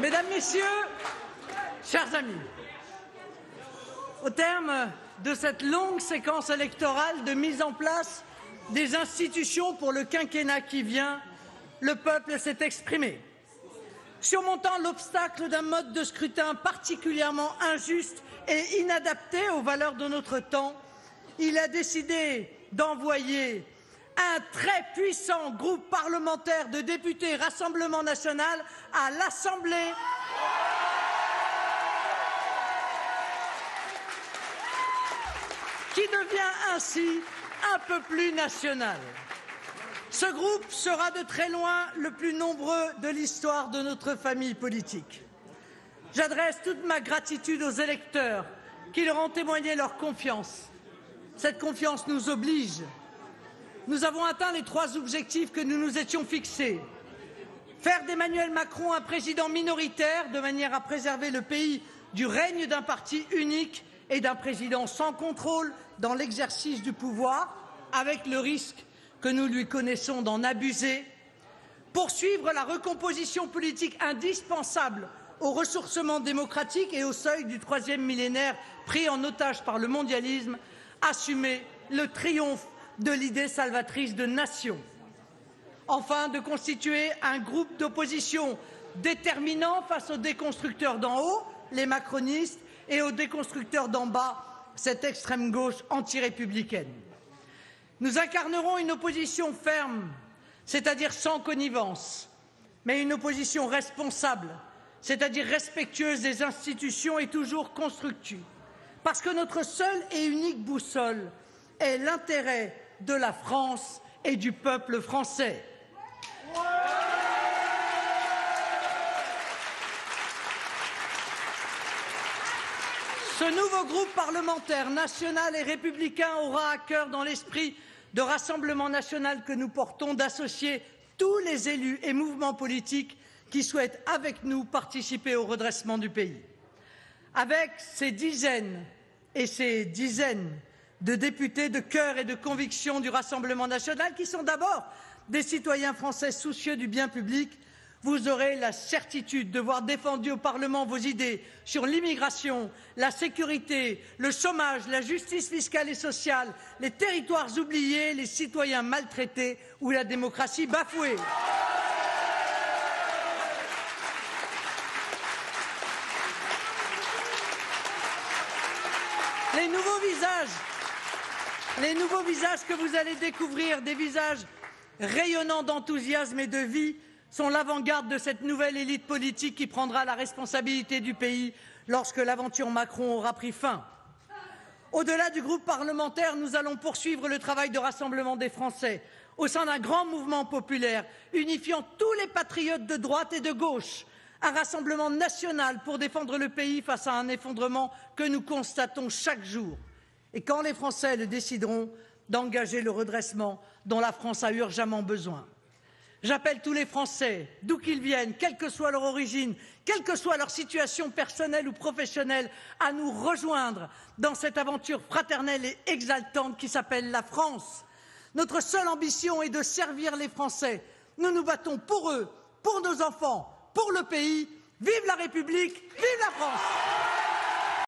Mesdames, Messieurs, chers amis, au terme de cette longue séquence électorale de mise en place des institutions pour le quinquennat qui vient, le peuple s'est exprimé. Surmontant l'obstacle d'un mode de scrutin particulièrement injuste et inadapté aux valeurs de notre temps, il a décidé d'envoyer un très puissant groupe parlementaire de députés Rassemblement national à l'Assemblée qui devient ainsi un peu plus national. Ce groupe sera de très loin le plus nombreux de l'histoire de notre famille politique. J'adresse toute ma gratitude aux électeurs qui leur ont témoigné leur confiance. Cette confiance nous oblige. Nous avons atteint les 3 objectifs que nous nous étions fixés. Faire d'Emmanuel Macron un président minoritaire de manière à préserver le pays du règne d'un parti unique et d'un président sans contrôle dans l'exercice du pouvoir, avec le risque que nous lui connaissons d'en abuser. Poursuivre la recomposition politique indispensable au ressourcement démocratique et au seuil du 3e millénaire pris en otage par le mondialisme. Assumer le triomphe de l'idée salvatrice de nation. Enfin, de constituer un groupe d'opposition déterminant face aux déconstructeurs d'en haut, les macronistes, et aux déconstructeurs d'en bas, cette extrême gauche antirépublicaine. Nous incarnerons une opposition ferme, c'est-à-dire sans connivence, mais une opposition responsable, c'est-à-dire respectueuse des institutions et toujours constructive, parce que notre seule et unique boussole est l'intérêt de la France et du peuple français. Ce nouveau groupe parlementaire national et républicain aura à cœur, dans l'esprit de Rassemblement national que nous portons, d'associer tous les élus et mouvements politiques qui souhaitent, avec nous, participer au redressement du pays. Avec ces dizaines et ces dizaines de députés de cœur et de conviction du Rassemblement national, qui sont d'abord des citoyens français soucieux du bien public, vous aurez la certitude de voir défendues au Parlement vos idées sur l'immigration, la sécurité, le chômage, la justice fiscale et sociale, les territoires oubliés, les citoyens maltraités ou la démocratie bafouée. Les nouveaux visages que vous allez découvrir, des visages rayonnants d'enthousiasme et de vie, sont l'avant-garde de cette nouvelle élite politique qui prendra la responsabilité du pays lorsque l'aventure Macron aura pris fin. Au-delà du groupe parlementaire, nous allons poursuivre le travail de rassemblement des Français au sein d'un grand mouvement populaire unifiant tous les patriotes de droite et de gauche, un rassemblement national pour défendre le pays face à un effondrement que nous constatons chaque jour. Et quand les Français le décideront, d'engager le redressement dont la France a urgemment besoin. J'appelle tous les Français, d'où qu'ils viennent, quelle que soit leur origine, quelle que soit leur situation personnelle ou professionnelle, à nous rejoindre dans cette aventure fraternelle et exaltante qui s'appelle la France. Notre seule ambition est de servir les Français. Nous nous battons pour eux, pour nos enfants, pour le pays. Vive la République, vive la France!